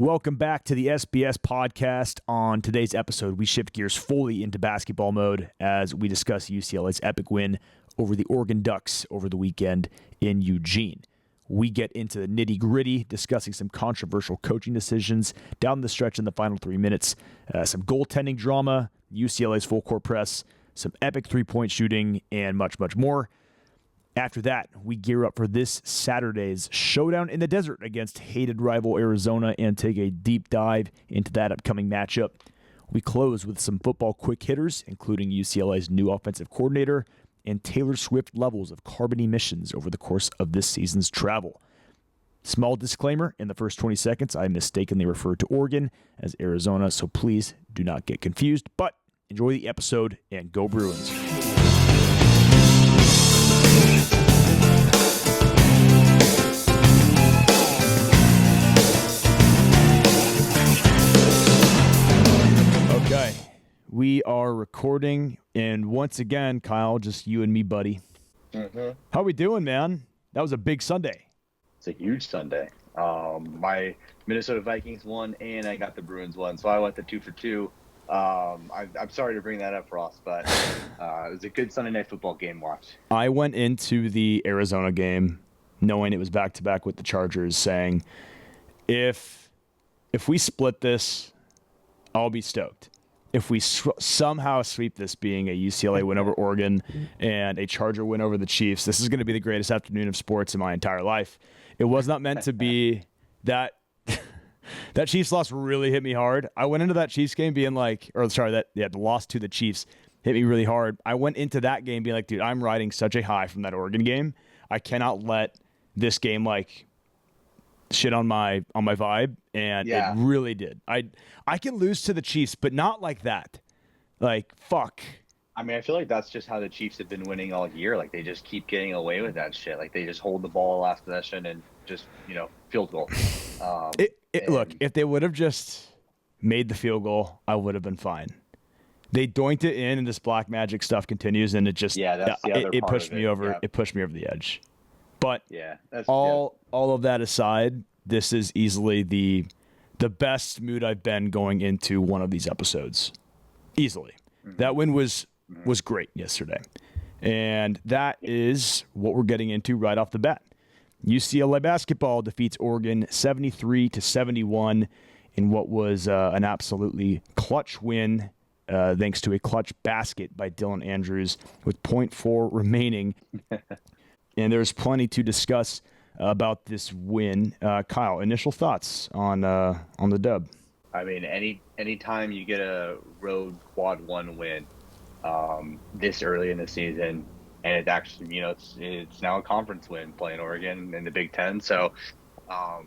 Welcome back to the SBS Podcast. On today's episode, we shift gears fully into basketball mode as we discuss UCLA's epic win over the Oregon Ducks over the weekend in Eugene. We get into the nitty-gritty, discussing some controversial coaching decisions down the stretch in the final 3 minutes, some goaltending drama, UCLA's full-court press, some epic three-point shooting, and much, much more. After that, we gear up for this Saturday's showdown in the desert against hated rival Arizona and take a deep dive into that upcoming matchup. We close with some football quick hitters, including UCLA's new offensive coordinator and Taylor Swift levels of carbon emissions over the course of this season's travel. Small disclaimer, in the first 20 seconds, I mistakenly referred to Oregon as Arizona, so please do not get confused, but enjoy the episode and go Bruins. Okay, we are recording, and once again, Kyle, just you and me, buddy. Mm-hmm. How we doing, man? That was a big Sunday. It's a huge Sunday. My Minnesota Vikings won, and I got the Bruins won, so I went the 2 for 2. I'm sorry to bring that up, Ross, but it was a good Sunday night football game watch. I went into the Arizona game knowing it was back-to-back with the Chargers, saying, if we split this, I'll be stoked. If we somehow sweep this, being a UCLA win over Oregon and a Charger win over the Chiefs, this is going to be the greatest afternoon of sports in my entire life. It was not meant to be that. That Chiefs loss really hit me hard. I went into that Chiefs game being like, the loss to the Chiefs hit me really hard. I went into that game being like, dude, I'm riding such a high from that Oregon game. I cannot let this game shit on my vibe, and It really did. I can lose to the Chiefs, but not like that. Like, fuck. I mean, I feel like that's just how the Chiefs have been winning all year. Like, they just keep getting away with that shit. Like, they just hold the ball last possession and just, field goal. Look, if they would have just made the field goal, I would have been fine. They doinked it in, and this black magic stuff continues, and it just it pushed me over. Yeah. It pushed me over the edge. But all of that aside, this is easily the best mood I've been going into one of these episodes. Easily. Mm-hmm. That win was great yesterday. And that is what we're getting into right off the bat. UCLA basketball defeats Oregon 73-71 in what was an absolutely clutch win, thanks to a clutch basket by Dylan Andrews with 0.4 remaining. And there's plenty to discuss about this win. Kyle, initial thoughts on the dub? I mean, any time you get a road quad one win this early in the season, and it's actually, it's now a conference win playing Oregon in the Big Ten. So I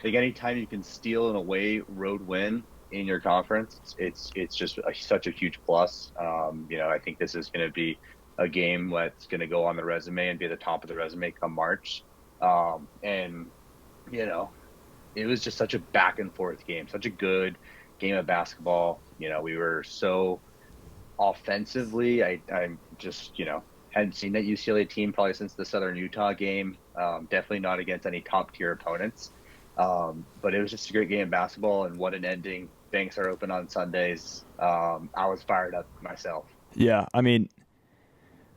think anytime you can steal an away road win in your conference, it's just such a huge plus. I think this is going to be a game that's going to go on the resume and be at the top of the resume come March. It was just such a back and forth game, such a good game of basketball. We were so offensively, I just, hadn't seen that UCLA team probably since the Southern Utah game. Definitely not against any top tier opponents. But it was just a great game of basketball, and what an ending. Banks are open on Sundays. I was fired up myself. Yeah. I mean,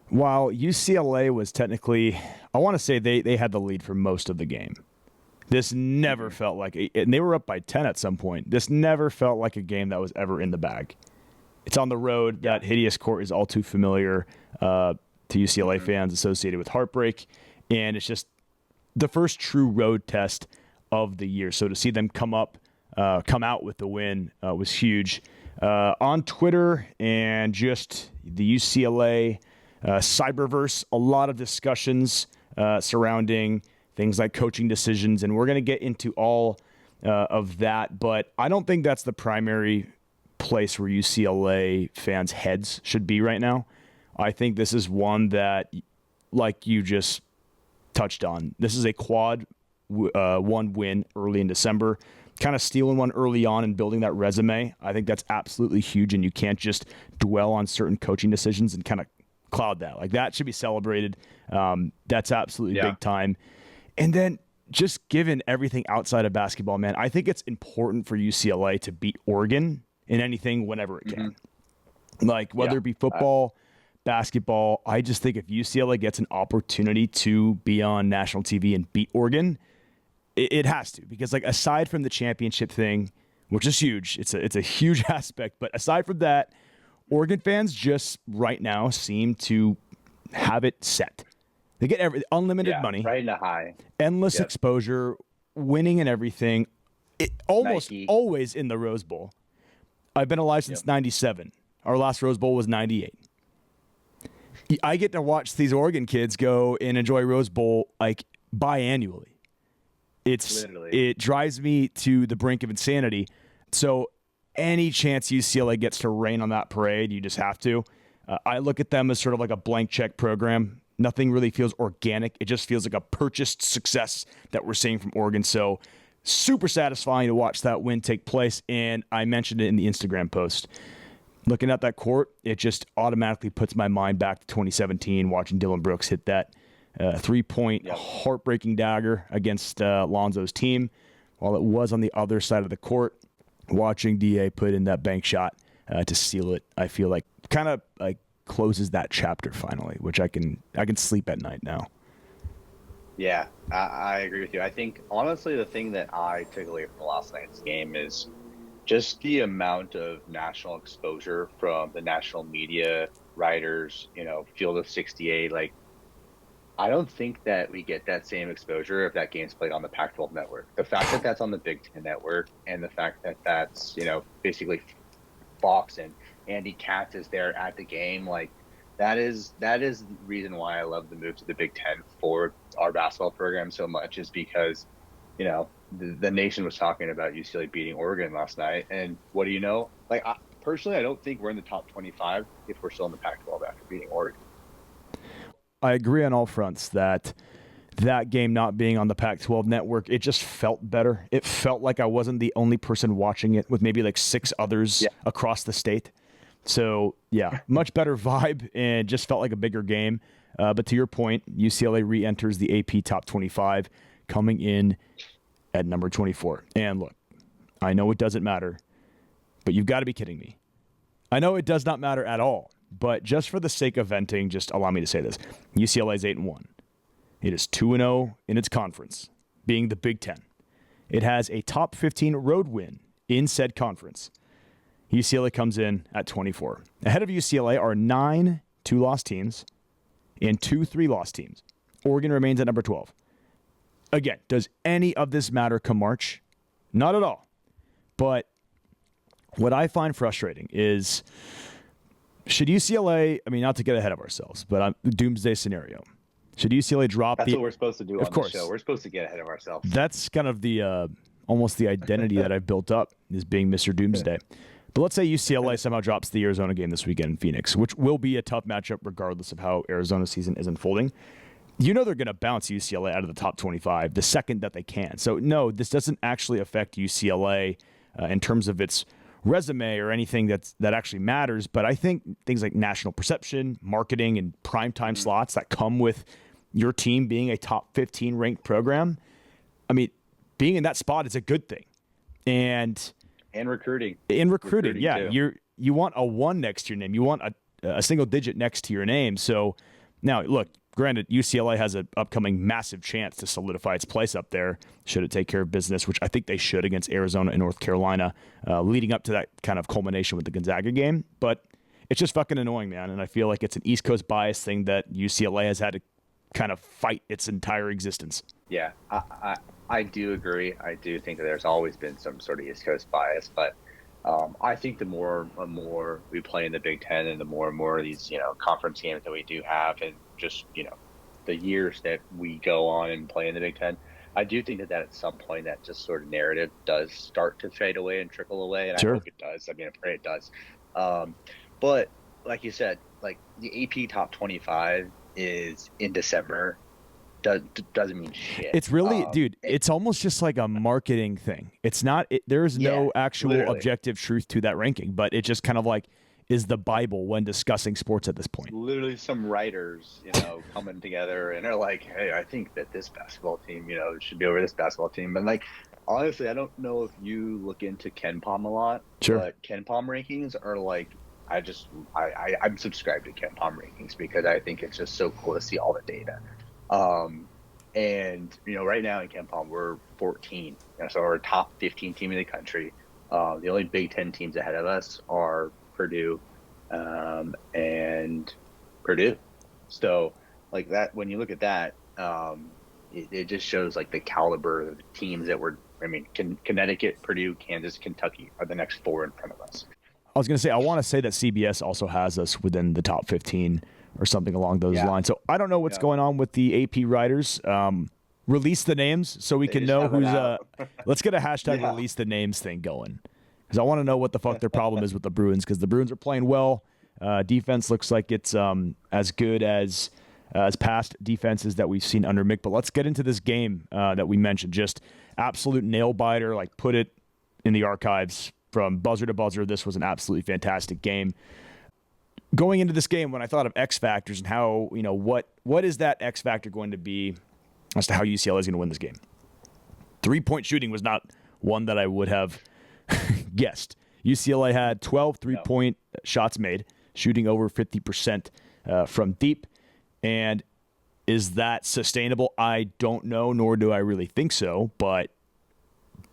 while UCLA was technically, I want to say they had the lead for most of the game. This never felt like, and they were up by 10 at some point. This never felt like a game that was ever in the bag. It's on the road. That hideous court is all too familiar to UCLA fans associated with heartbreak. And it's just the first true road test of the year. So to see them come out with the win was huge. On Twitter and just the UCLA Cyberverse, a lot of discussions surrounding things like coaching decisions, and we're going to get into all of that, but I don't think that's the primary place where UCLA fans' heads should be right now. I think this is one that, like you just touched on, this is a quad one win early in December, kind of stealing one early on and building that resume. I think that's absolutely huge, and you can't just dwell on certain coaching decisions and kind of cloud that. Like, that should be celebrated. That's absolutely big time. And then just given everything outside of basketball, man, I think it's important for UCLA to beat Oregon in anything whenever it can. Like whether it be football, basketball, I just think if UCLA gets an opportunity to be on national TV and beat Oregon, it has to, because like aside from the championship thing, which is huge, it's a huge aspect, but aside from that, Oregon fans just right now seem to have it set. They get unlimited money, right in the high, endless exposure, winning and everything. Almost always in the Rose Bowl. I've been alive since '97. Our last Rose Bowl was '98. I get to watch these Oregon kids go and enjoy Rose Bowl like biannually. It drives me to the brink of insanity. So any chance UCLA gets to rain on that parade, you just have to. I look at them as sort of like a blank check program. Nothing really feels organic. It just feels like a purchased success that we're seeing from Oregon. So super satisfying to watch that win take place. And I mentioned it in the Instagram post. Looking at that court, it just automatically puts my mind back to 2017, watching Dylan Brooks hit that 3-point heartbreaking dagger against Lonzo's team. While it was on the other side of the court, watching DA put in that bank shot to seal it, I feel like kind of like closes that chapter finally, which I can sleep at night now. Yeah, I agree with you. I think honestly the thing that I took away from last night's game is just the amount of national exposure from the national media, writers, Field of 68. Like, I don't think that we get that same exposure if that game's played on the Pac-12 network. The fact that that's on the Big Ten network, and the fact that that's, basically Fox and Andy Katz is there at the game, like that is the reason why I love the move to the Big Ten for our basketball program so much, is because, the nation was talking about UCLA beating Oregon last night, and what do you know? Like, personally, I don't think we're in the top 25 if we're still in the Pac-12 after beating Oregon. I agree on all fronts that game not being on the Pac-12 network, it just felt better. It felt like I wasn't the only person watching it with maybe like 6 others across the state. So, much better vibe, and just felt like a bigger game. But to your point, UCLA re-enters the AP Top 25, coming in at number 24. And look, I know it doesn't matter, but you've got to be kidding me. I know it does not matter at all, but just for the sake of venting, just allow me to say this. UCLA is 8-1. It is 2-0 in its conference, being the Big Ten. It has a top 15 road win in said conference. UCLA comes in at 24. Ahead of UCLA are 9 2-loss teams and 2 3-loss teams. Oregon remains at number 12. Again, does any of this matter come March? Not at all. But what I find frustrating is, should UCLA, not to get ahead of ourselves, but doomsday scenario. Should UCLA drop That's what we're supposed to do on the show. We're supposed to get ahead of ourselves. That's kind of the almost the identity that I've built up, is being Mr. Doomsday. But let's say UCLA somehow drops the Arizona game this weekend in Phoenix, which will be a tough matchup regardless of how Arizona's season is unfolding. They're going to bounce UCLA out of the top 25 the second that they can. So, no, this doesn't actually affect UCLA in terms of its resume or anything that actually matters. But I think things like national perception, marketing, and primetime slots that come with your team being a top 15 ranked program, being in that spot is a good thing. And recruiting. Yeah. You want a 1 next to your name. You want a single digit next to your name. So now, look, granted, UCLA has an upcoming massive chance to solidify its place up there should it take care of business, which I think they should against Arizona and North Carolina, leading up to that kind of culmination with the Gonzaga game. But it's just fucking annoying, man. And I feel like it's an East Coast bias thing that UCLA has had to kind of fight its entire existence. Yeah, I do agree. I do think that there's always been some sort of East Coast bias, but I think the more and more we play in the Big Ten, and the more and more of these, conference games that we do have, and just, the years that we go on and play in the Big Ten, I do think that at some point that just sort of narrative does start to fade away and trickle away, and Sure. I hope it does. I pray it does. But like you said, like the AP Top 25 is in December. Doesn't mean shit. It's really, dude, it's almost just like a marketing thing. It's not, there is no actual objective truth to that ranking, but it just kind of like, is the Bible when discussing sports at this point. Literally some writers, coming together and they're like, hey, I think that this basketball team, should be over this basketball team. But like, honestly, I don't know if you look into KenPom a lot. Sure. But KenPom rankings are like, I'm subscribed to KenPom rankings because I think it's just so cool to see all the data. And right now in KenPom, we're 14. So we're a top 15 team in the country. The only Big Ten teams ahead of us are Purdue and Purdue. So like that, when you look at that, it just shows like the caliber of the teams that Connecticut, Purdue, Kansas, Kentucky are the next 4 in front of us. I was going to say, I want to say that CBS also has us within the top 15 or something along those lines. So I don't know what's going on with the AP writers. Release the names so we can know who's let's get a hashtag release the names thing going. Because I want to know what the fuck their problem is with the Bruins, because the Bruins are playing well. Defense looks like it's as good as past defenses that we've seen under Mick. But let's get into this game that we mentioned. Just absolute nail-biter, like put it in the archives from buzzer to buzzer. This was an absolutely fantastic game. Going into this game, when I thought of X factors and how, what is that X factor going to be as to how UCLA is going to win this game? 3-point shooting was not one that I would have guessed. UCLA had 12 3-point shots made, shooting over 50% from deep. And is that sustainable? I don't know, nor do I really think so. But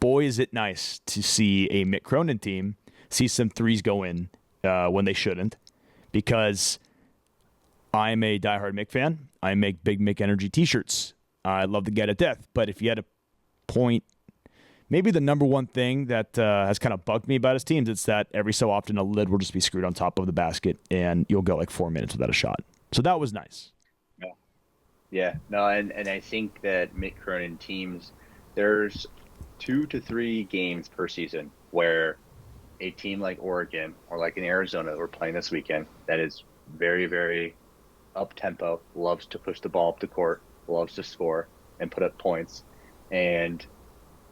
boy, is it nice to see a Mick Cronin team see some threes go in when they shouldn't. Because I'm a diehard Mick fan. I make big Mick Energy t-shirts. I love the guy to death. But if you had a point, maybe the number one thing that has kind of bugged me about his teams, it's that every so often a lid will just be screwed on top of the basket and you'll go like 4 minutes without a shot. So that was nice. Yeah. No, and I think that Mick Cronin teams, there's 2 to 3 games per season where a team like Oregon or like in Arizona that we're playing this weekend that is very, very up-tempo, loves to push the ball up the court, loves to score and put up points, and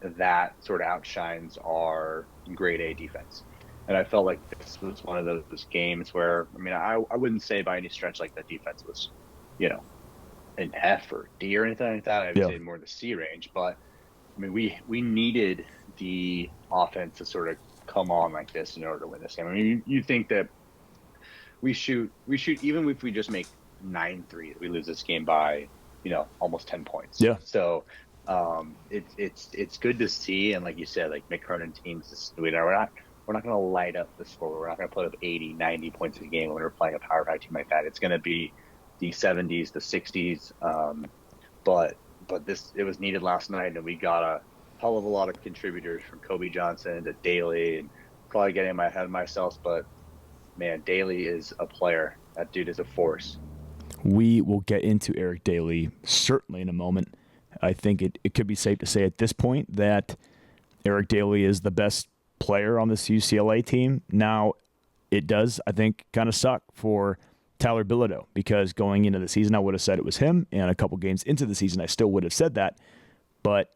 that sort of outshines our grade A defense. And I felt like this was one of those games where, I wouldn't say by any stretch like the defense was, an F or D or anything like that. I would say more the C range. But, we needed the offense to sort of come on like this in order to win this game. You think that we shoot, even if we just make 9 threes, we lose this game by, almost 10 points. Yeah. So it's good to see. And like you said, like Mick Cronin teams, we're not going to light up the score. We're not going to put up 80, 90 points a game when we're playing a Power 5 team like that. It's going to be the 70s, the 60s. But it was needed last night, and we got a hell of a lot of contributors from Kobe Johnson to Daly, and probably getting ahead of myself, but man, Daly is a player. That dude is a force. We will get into Eric Daly certainly in a moment. I think it could be safe to say at this point that Eric Daly is the best player on this UCLA team. Now, it does, I think, kind of suck for Tyler Bilodeau, because going into the season, I would have said it was him, and a couple games into the season, I still would have said that. But,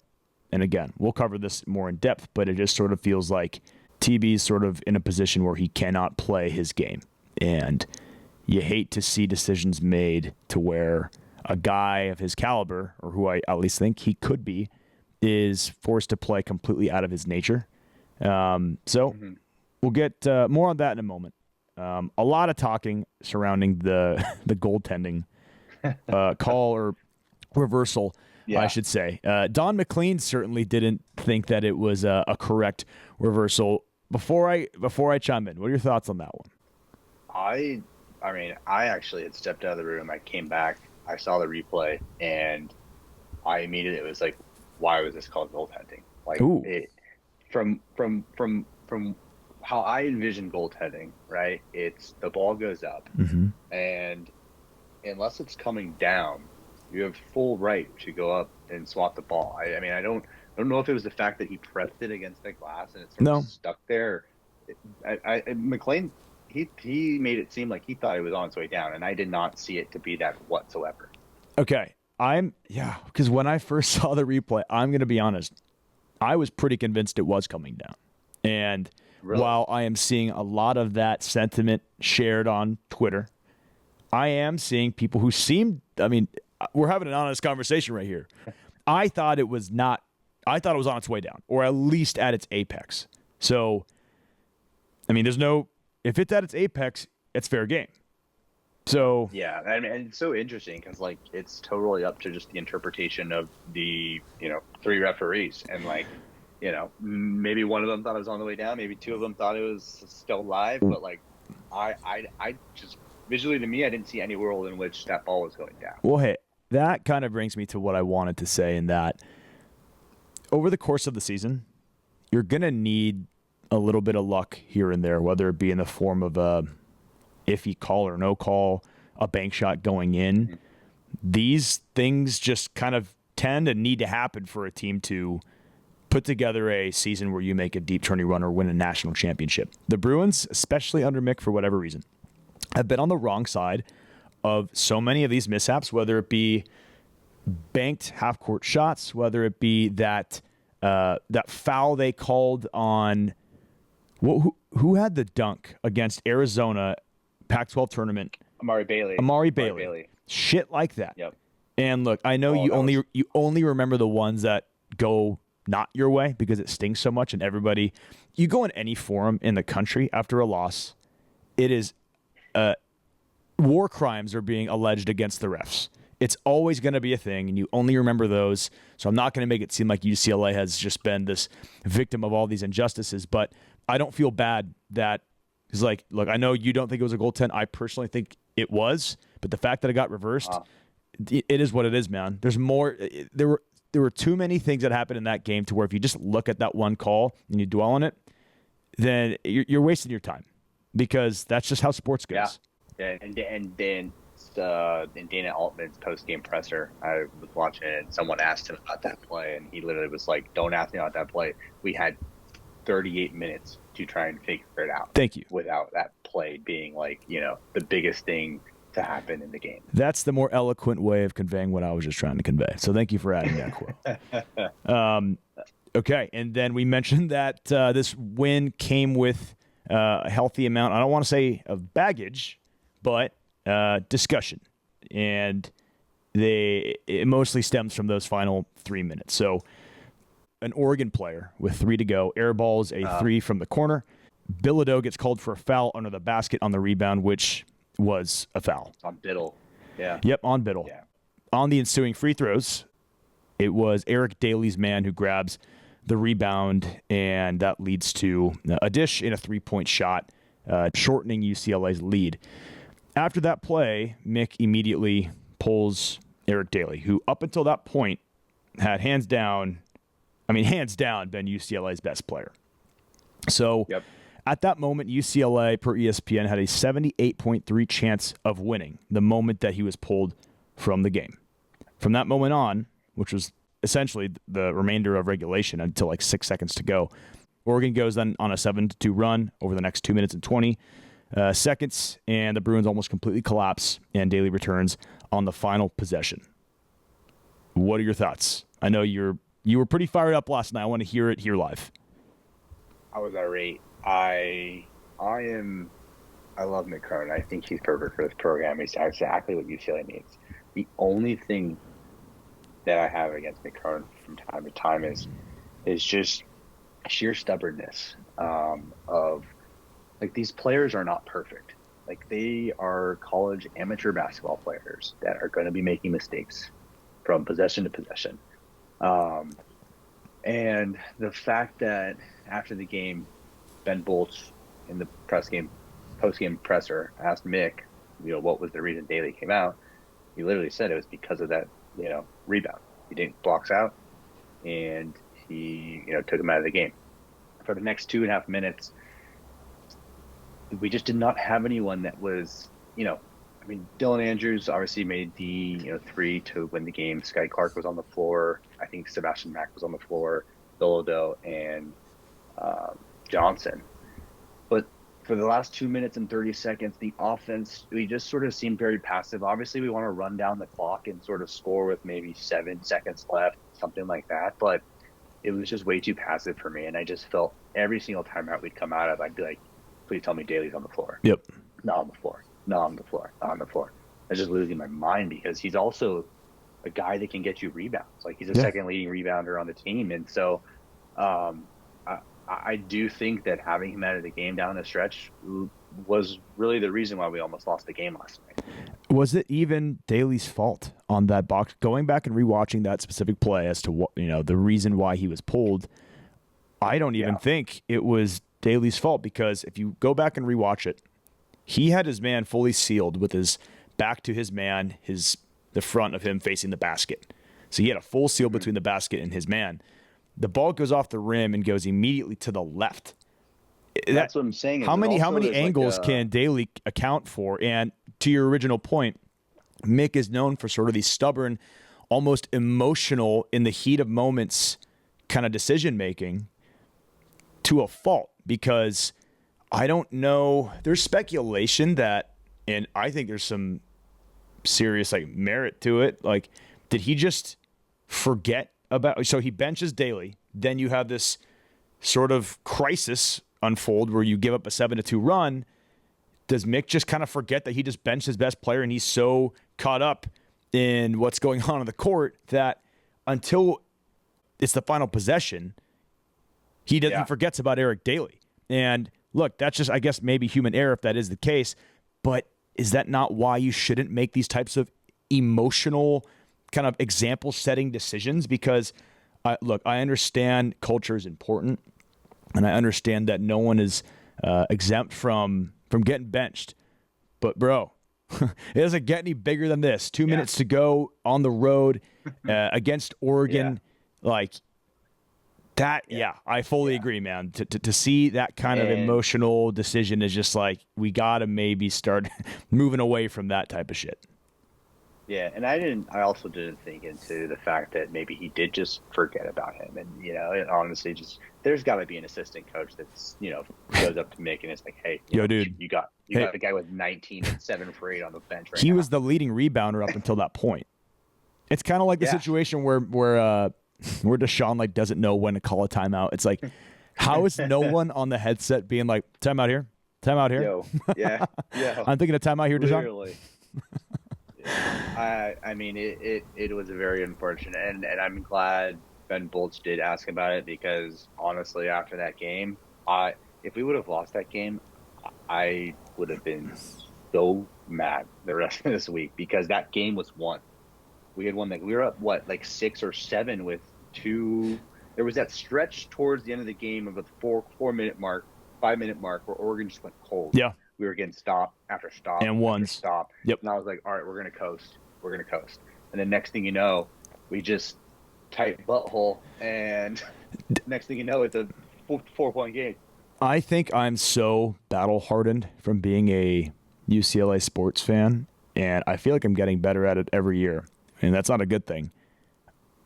and again, we'll cover this more in depth, but it just sort of feels like TB's sort of in a position where he cannot play his game. And you hate to see decisions made to where a guy of his caliber, or who I at least think he could be, is forced to play completely out of his nature. We'll get more on that in a moment. A lot of talking surrounding the goaltending call or reversal, I should say. Don McLean certainly didn't think that it was a correct reversal. Before I chime in, what are your thoughts on that one? I actually had stepped out of the room. I came back. I saw the replay, and I immediately was like, "Why was this called goaltending?" Like, from how I envision goaltending, right? It's the ball goes up, and unless it's coming down, you have full right to go up and swat the ball. I don't know if it was the fact that he pressed it against the glass and it sort of stuck there. McLean, he made it seem like he thought it was on its way down, and I did not see it to be that whatsoever. Okay, because when I first saw the replay, I'm going to be honest, I was pretty convinced it was coming down, and Really? while I am seeing a lot of that sentiment shared on Twitter, I am seeing people who we're having an honest conversation right here. I thought it was on its way down, or at least at its apex. So, if it's at its apex, it's fair game. So yeah, and it's so interesting because it's totally up to just the interpretation of the 3 referees, and maybe one of them thought it was on the way down, maybe 2 of them thought it was still live, but I just visually, to me, I didn't see any world in which that ball was going down. Well, hey, that kind of brings me to what I wanted to say, in that over the course of the season, you're going to need a little bit of luck here and there, whether it be in the form of a iffy call or no call, a bank shot going in. Mm-hmm. These things just kind of tend to need to happen for a team to put together a season where you make a deep turning run or win a national championship. The Bruins, especially under Mick for whatever reason, have been on the wrong side of so many of these mishaps, whether it be banked half-court shots, whether it be that foul they called on who had the dunk against Arizona Pac-12 tournament. Amari Bailey. Shit like that. Yep. And look, I know you only remember the ones that go not your way because it stings so much, and everybody, you go in any forum in the country after a loss, it is war crimes are being alleged against the refs. It's always going to be a thing, and you only remember those. So I'm not going to make it seem like UCLA has just been this victim of all these injustices, but I don't feel bad that it's look, I know you don't think it was a goaltend. I personally think it was, but the fact that it got reversed, it is what it is, man. There's more. There were too many things that happened in that game to where if you just look at that one call and you dwell on it, then you're wasting your time, because that's just how sports goes. Yeah, and Dana Altman's post-game presser, I was watching it, and someone asked him about that play, and he literally was like, "Don't ask me about that play. We had 38 minutes to try and figure it out. Thank you." Without that play being the biggest thing to happen in the game. That's the more eloquent way of conveying what I was just trying to convey. So thank you for adding that quote. Okay, and then we mentioned that this win came with a healthy amount, I don't want to say of baggage, but discussion. And it mostly stems from those final 3 minutes. So an Oregon player with 3 to go airballs a 3 from the corner. Bilodeau gets called for a foul under the basket on the rebound, which was a foul. On Biddle. Yeah. Yep, on Biddle. Yeah. On the ensuing free throws, it was Eric Daly's man who grabs the rebound, and that leads to a dish and a 3-point shot, shortening UCLA's lead. After that play, Mick immediately pulls Eric Daly, who up until that point had hands down been UCLA's best player. So at that moment, UCLA, per ESPN, had a 78.3 chance of winning the moment that he was pulled from the game. From that moment on, which was essentially the remainder of regulation until 6 seconds to go, Oregon goes then on a 7-2 run over the next 2 minutes and 20 seconds, and the Bruins almost completely collapse, and Daly returns on the final possession. What are your thoughts? I know you were pretty fired up last night. I want to hear it here live. I was irate. I love McCurran. I think he's perfect for this program. He's exactly what UCLA needs. The only thing that I have against McCurran from time to time is just sheer stubbornness of these players are not perfect. They are college amateur basketball players that are going to be making mistakes from possession to possession. And the fact that after the game, Ben Bolch in the post-game presser asked Mick, what was the reason Daly came out? He literally said it was because of that, rebound. He didn't blocks out, and he, took him out of the game. For the next 2.5 minutes, we just did not have anyone that was, Dylan Andrews obviously made the 3 to win the game. Sky Clark was on the floor. I think Sebastian Mack was on the floor. Bilodeau and Johnson. But for the last 2 minutes and 30 seconds, the offense, we just sort of seemed very passive. Obviously, we want to run down the clock and sort of score with maybe 7 seconds left, something like that. But it was just way too passive for me. And I just felt every single timeout we'd come out of, I'd be like, please tell me Daly's on the floor. Yep. Not on the floor. Not on the floor. Not on the floor. I was just losing my mind because he's also a guy that can get you rebounds. Like, he's a second leading rebounder on the team. And so I do think that having him out of the game down the stretch was really the reason why we almost lost the game last night. Was it even Daly's fault on that box? Going back and rewatching that specific play as to what, the reason why he was pulled, I don't even think it was Daly's fault, because if you go back and rewatch it, he had his man fully sealed with his back to his man, the front of him facing the basket. So he had a full seal between the basket and his man. The ball goes off the rim and goes immediately to the left. That's what I'm saying. How many angles can Daly account for? And to your original point, Mick is known for sort of these stubborn, almost emotional, in the heat of moments kind of decision making to a fault, because I don't know. There's speculation that, and I think there's some serious merit to it. Like, did he just forget about? So he benches Daly. Then you have this sort of crisis unfold where you give up a 7-2 run. Does Mick just kind of forget that he just benched his best player, and he's so caught up in what's going on the court that until it's the final possession, he doesn't forgets about Eric Daly? And look, that's just, I guess, maybe human error if that is the case. But is that not why you shouldn't make these types of emotional kind of example-setting decisions? Because, look, I understand culture is important, and I understand that no one is exempt from getting benched. But, bro, it doesn't get any bigger than this. 2 minutes to go on the road against Oregon. Like, that, I fully agree, man. To see that kind of emotional decision is just like, we got to maybe start moving away from that type of shit. Yeah, and I also didn't think into the fact that maybe he did just forget about him. And, it honestly just, there's got to be an assistant coach that's, goes up to Mick and it's like, hey, dude, you got a guy with 19 and 7 for 8 on the bench right now. He was the leading rebounder up until that point. It's kind of like the situation where Deshaun doesn't know when to call a timeout. It's like, how is no one on the headset being like, timeout here? Timeout here? Yo. I'm thinking of timeout here, Deshaun. Literally. I mean, it was very unfortunate, and I'm glad Ben Bolch did ask about it, because honestly, after that game, if we would have lost that game, I would have been so mad the rest of this week, because that game was won. We had won, we were up 6 or 7 with 2. There was that stretch towards the end of the game of the 5-minute mark where Oregon just went cold. Yeah. We were getting stop after stop and ones. Stop. Yep. And I was like, all right, we're gonna coast. And then next thing you know, we just tight butthole, and next thing you know, it's a 4-point game. I think I'm so battle hardened from being a UCLA sports fan, and I feel like I'm getting better at it every year, and that's not a good thing.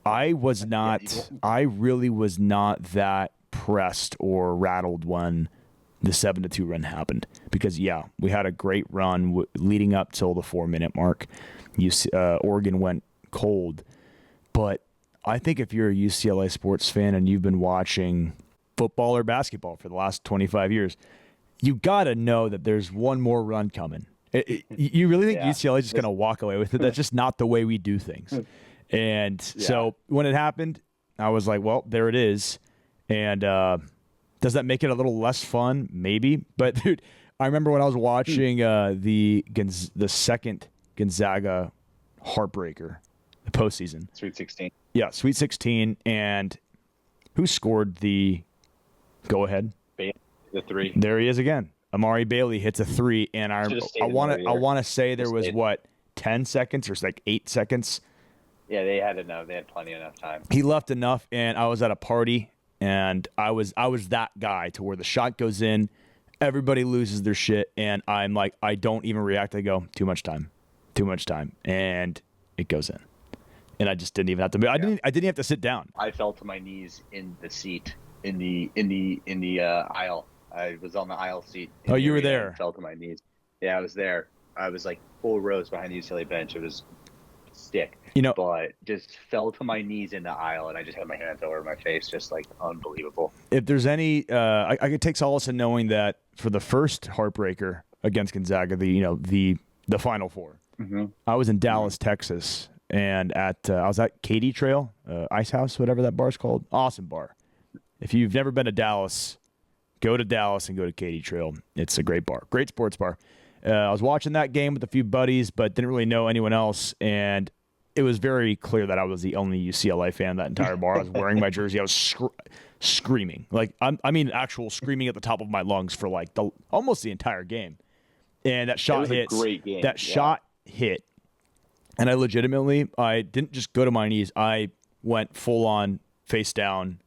I really was not that pressed or rattled when the 7-2 run happened, because we had a great run leading up till the 4-minute mark. Oregon went cold, but I think if you're a UCLA sports fan and you've been watching football or basketball for the last 25 years, you got to know that there's one more run coming. You really think UCLA is just going to walk away with it? That's just not the way we do things. And so when it happened, I was like, well, there it is. And does that make it a little less fun? Maybe. But, dude, I remember when I was watching the second Gonzaga heartbreaker, the postseason. Sweet 16. Yeah, Sweet 16. And who scored the go-ahead? The 3. There he is again. Amari Bailey hits a 3, and I want to say there was 10 seconds or 8 seconds. Yeah, they had enough. They had plenty enough time. He left enough, and I was at a party, and I was that guy to where the shot goes in, everybody loses their shit, and I'm like, I don't even react. I go, too much time, and it goes in, and I just didn't even have to. I didn't have to sit down. I fell to my knees in the seat in the aisle. I was on the aisle seat. Oh, you were there. I fell to my knees. Yeah, I was there. I was full rows behind the UCLA bench. It was stick. You know, But just fell to my knees in the aisle, and I just had my hands over my face, just like unbelievable. if there's any, I could take solace in knowing that for the first heartbreaker against Gonzaga, the Final Four, I was in Dallas, Texas, and I was at Katy Trail Ice House, whatever that bar's called. Awesome bar. If you've never been to Dallas, go to Dallas and go to Katy Trail. It's a great bar, great sports bar. I was watching that game with a few buddies, but didn't really know anyone else, and it was very clear that I was the only UCLA fan that entire bar. I was wearing my jersey. I was screaming. Like, I mean, actual screaming at the top of my lungs for like almost the entire game. And that shot hit. Great game. That shot hit. And I didn't just go to my knees. I went full on face down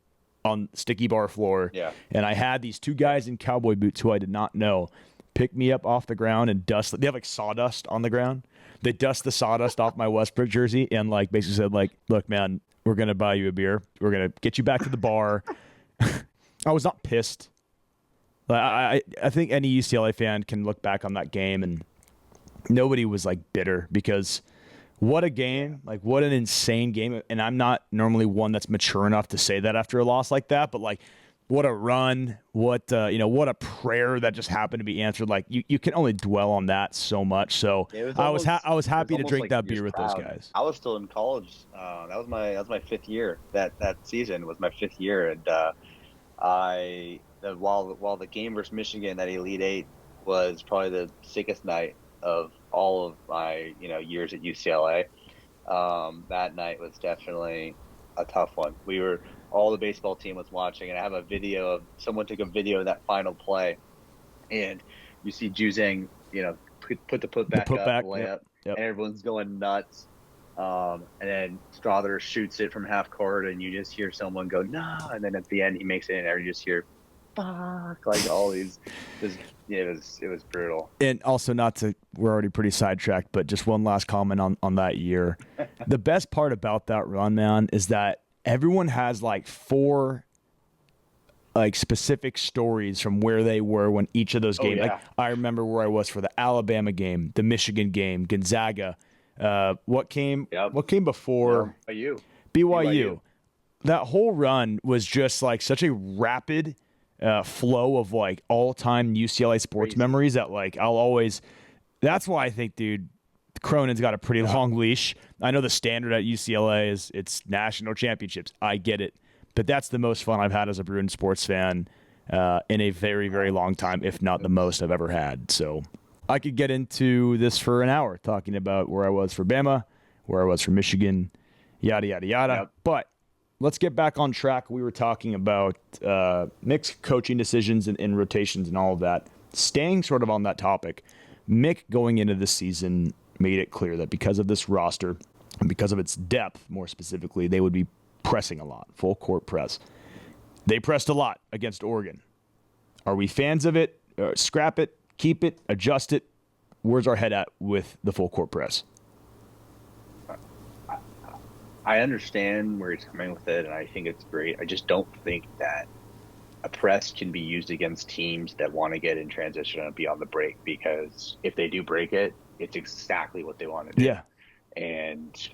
on sticky bar floor. Yeah. And I had these two guys in cowboy boots who I did not know pick me up off the ground and dust. They have like sawdust on the ground. They dust the sawdust off my Westbrook jersey and like basically said like, look, man, we're going to buy you a beer. We're going to get you back to the bar. I was not pissed. I think any UCLA fan can look back on that game and nobody was like bitter because what a game, like what an insane game. And I'm not normally one that's mature enough to say that after a loss like that, but like what a run, what a prayer that just happened to be answered. Like you can only dwell on that so much. So I was happy to drink like that beer with those guys. I was still in college. That was my fifth year. That season was my fifth year, and while the game versus Michigan, that Elite Eight, was probably the sickest night of all of my years at UCLA. That night was definitely a tough one. All the baseball team was watching, and I have a video of someone took a video of that final play, and you see Juzang, put the putback up, layup, and everyone's going nuts. And then Strother shoots it from half court, and you just hear someone go, "No!" And then at the end, he makes it, and you just hear, "Fuck!" Like all these. It was brutal. And also, we're already pretty sidetracked, but just one last comment on that year. The best part about that run, man, is that everyone has like 4 like specific stories from where they were when each of those games. Like I remember where I was for the Alabama game, the Michigan game, Gonzaga. What came before? BYU. That whole run was just like such a rapid flow of like all-time UCLA sports memories that like I'll always. That's why I think, dude, Cronin's got a pretty long leash. I know the standard at UCLA is it's national championships. I get it. But that's the most fun I've had as a Bruin sports fan in a very, very long time, if not the most I've ever had. So I could get into this for an hour talking about where I was for Bama, where I was for Michigan, yada, yada, yada. Yep. But let's get back on track. We were talking about Mick's coaching decisions and rotations and all of that. Staying sort of on that topic, Mick going into this season made it clear that because of this roster and because of its depth, more specifically, they would be pressing a lot, full court press. They pressed a lot against Oregon. Are we fans of it? Scrap it, keep it, adjust it? Where's our head at with the full court press? I understand where he's coming with it, and I think it's great. I just don't think that a press can be used against teams that want to get in transition and be on the break, because if they do break it, it's exactly what they want to do. Yeah. And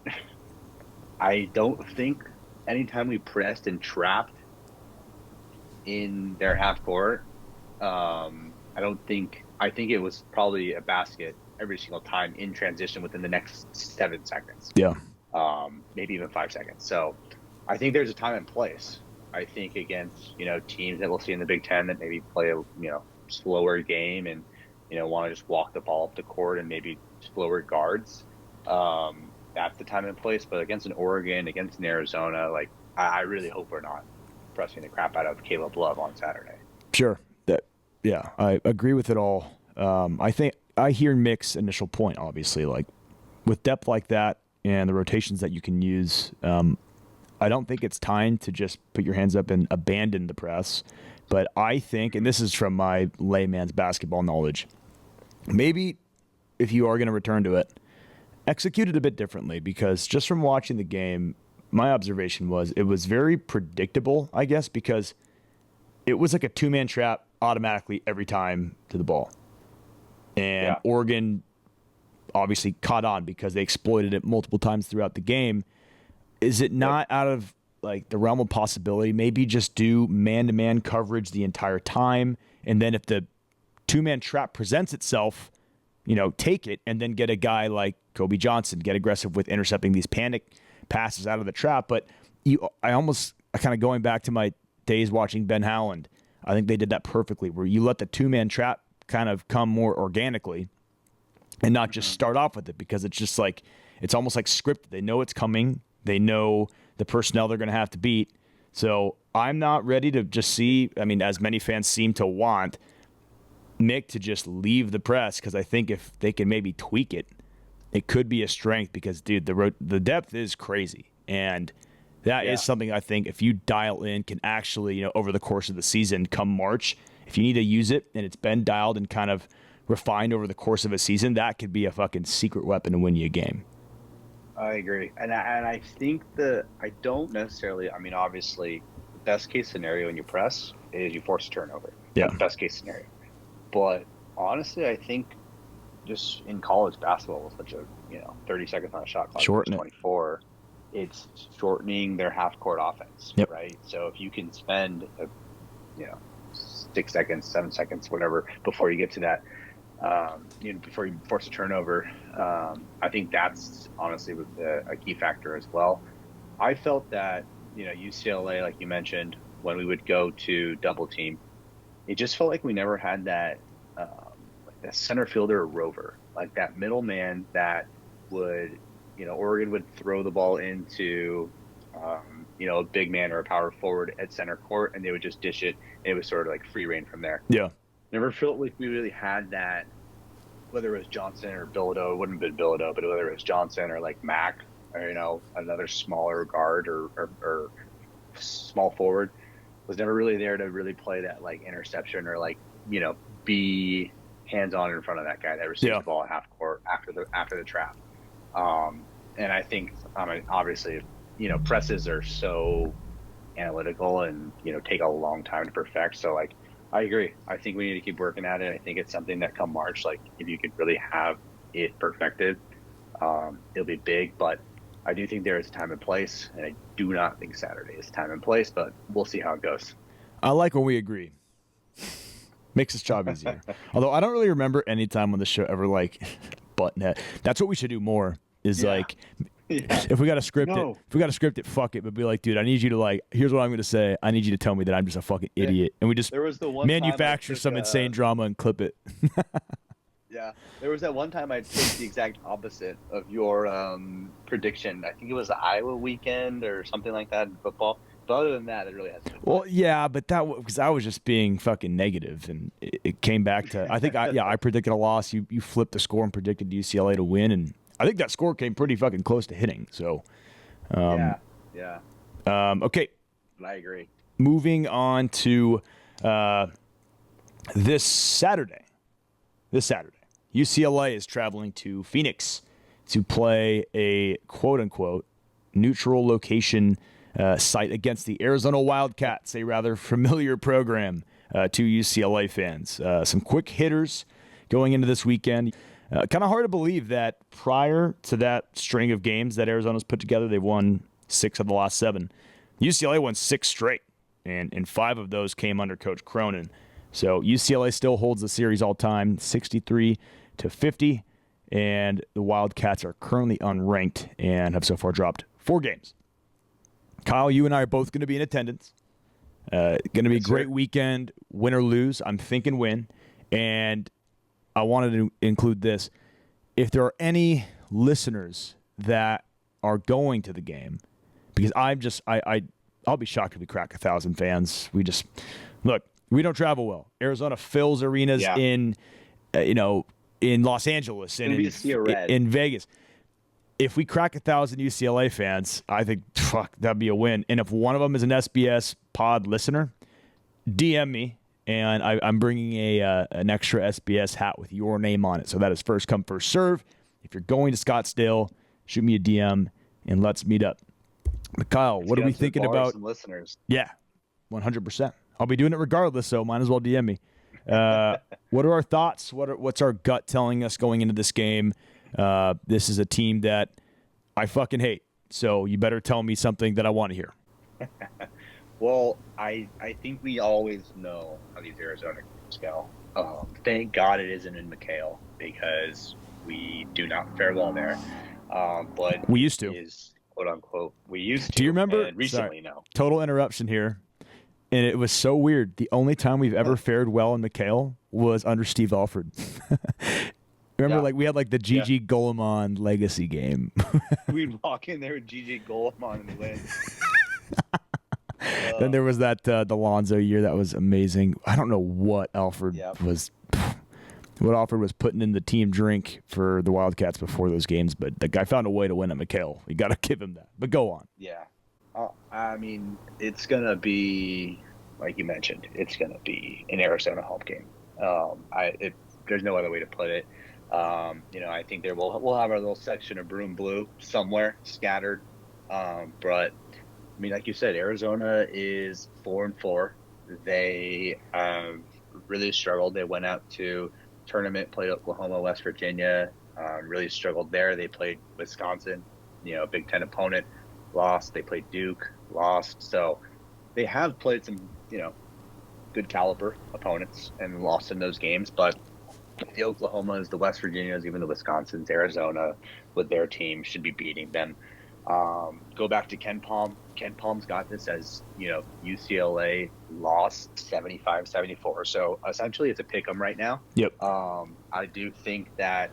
I don't think anytime we pressed and trapped in their half court, I think it was probably a basket every single time in transition within the next 7 seconds. Yeah. Maybe even 5 seconds. So I think there's a time and place. I think against, teams that we'll see in the Big Ten that maybe play a, slower game and, want to just walk the ball up the court and maybe slower guards. That's the time and place. But against an Oregon, against an Arizona, like I really hope we're not pressing the crap out of Caleb Love on Saturday. Sure. I agree with it all. I think I hear Mick's initial point, obviously, like with depth like that and the rotations that you can use, I don't think it's time to just put your hands up and abandon the press. But I think, and this is from my layman's basketball knowledge, maybe if you are going to return to it, execute it a bit differently, because just from watching the game, my observation was it was very predictable, I guess, because it was like a 2-man trap automatically every time to the ball. And Oregon obviously caught on because they exploited it multiple times throughout the game. Is it not out of like the realm of possibility? Maybe just do man-to-man coverage the entire time, and then if the two-man trap presents itself, take it, and then get a guy like Kobe Johnson, get aggressive with intercepting these panic passes out of the trap. But I kind of going back to my days watching Ben Howland, I think they did that perfectly, where you let the two-man trap kind of come more organically and not just start off with it, because it's just like, it's almost like scripted. They know it's coming. They know the personnel they're going to have to beat. So I'm not ready to just see, as many fans seem to want, Nick to just leave the press, because I think if they can maybe tweak it, it could be a strength, because, dude, the depth is crazy. And that is something I think if you dial in can actually, over the course of the season, come March, if you need to use it and it's been dialed and kind of refined over the course of a season, that could be a fucking secret weapon to win you a game. I agree. And I think I don't necessarily, obviously, the best case scenario in your press is you force a turnover. Yeah. That's the best case scenario. But honestly, I think just in college basketball with such a, 30 seconds on a shot clock, Shorten 24, it's shortening their half-court offense, right? So if you can spend, 6 seconds, 7 seconds, whatever, before you get to that, before you force a turnover, I think that's honestly a key factor as well. I felt that, UCLA, like you mentioned, when we would go to double team, it just felt like we never had that, like that center fielder or rover, like that middleman that would, Oregon would throw the ball into, a big man or a power forward at center court, and they would just dish it. And it was sort of like free reign from there. Yeah. Never felt like we really had that, whether it was Johnson or Bilodeau. It wouldn't have been Bilodeau, but whether it was Johnson or like Mack or, another smaller guard or small forward, was never really there to really play that like interception or like, be hands-on in front of that guy that receives the ball at half court after the trap. And I think, obviously, presses are so analytical and, take a long time to perfect. So like, I agree. I think we need to keep working at it. I think it's something that come March, like if you could really have it perfected, it'll be big. But I do think there is a time and place, and I do not think Saturday is time and place, but we'll see how it goes. I like when we agree. Makes this job easier. Although I don't really remember any time on the show ever like button head. That's what we should do more is like if we got to script it, fuck it. But be like, dude, I need you to like, here's what I'm going to say. I need you to tell me that I'm just a fucking idiot. And we just manufacture some insane drama and clip it. Yeah. There was that one time I took the exact opposite of your prediction. I think it was the Iowa weekend or something like that in football. But other than that, it really hasn't been. Well, yeah, but that because I was just being fucking negative, and it came back to, I think, I predicted a loss. You flipped the score and predicted UCLA to win, and I think that score came pretty fucking close to hitting. So, yeah. Okay. I agree. Moving on to this Saturday, UCLA is traveling to Phoenix to play a quote-unquote neutral location site against the Arizona Wildcats, a rather familiar program to UCLA fans. Some quick hitters going into this weekend. Kind of hard to believe that prior to that string of games that Arizona's put together, they've won 6 of the last 7. UCLA won 6 straight, and 5 of those came under Coach Cronin. So UCLA still holds the series all time, 63-50, and the Wildcats are currently unranked and have so far dropped 4 games. Kyle, you and I are both going to be in attendance. Going to be a great weekend, win or lose. I'm thinking win. And I wanted to include this. If there are any listeners that are going to the game, because I'll be shocked if we crack 1,000 fans. We don't travel well. Arizona fills arenas in Los Angeles and in Vegas. If we crack 1,000 UCLA fans, I think, that'd be a win. And if one of them is an SBS pod listener, DM me, and I'm bringing an extra SBS hat with your name on it. So that is first come, first serve. If you're going to Scottsdale, shoot me a DM, and let's meet up. But Kyle, what are we thinking about? Some listeners. Yeah, 100%. I'll be doing it regardless, so might as well DM me. What are our thoughts? What's our gut telling us going into this game? This is a team that I fucking hate. So you better tell me something that I want to hear. Well, I think we always know how these Arizona games go. Thank God it isn't in McHale because we do not fare well there. But we used to. Is quote unquote we used to. Do you remember? And recently, no. Total interruption here. And it was so weird. The only time we've ever fared well in McHale was under Steve Alford. Remember, we had the Gigi Golemon legacy game. We'd walk in there with Gigi Golemon and win. Then there was that the Lonzo year that was amazing. I don't know what Alford was putting in the team drink for the Wildcats before those games, but the guy found a way to win at McHale. You got to give him that. But go on. Yeah. I mean, it's going to be, like you mentioned, it's going to be an Arizona home game. There's no other way to put it. I think we'll have our little section of Broom Blue somewhere scattered. But, I mean, like you said, Arizona is 4-4. They really struggled. They went out to tournament, played Oklahoma, West Virginia, really struggled there. They played Wisconsin, Big Ten opponent. Lost. They played Duke, lost. So they have played some, good caliber opponents and lost in those games. But the Oklahomas, the West Virginias, even the Wisconsins, Arizona with their team should be beating them. Go back to Ken Palm. Ken Palm's got this as, UCLA lost 75-74. So essentially it's a pick 'em right now. Yep. I do think that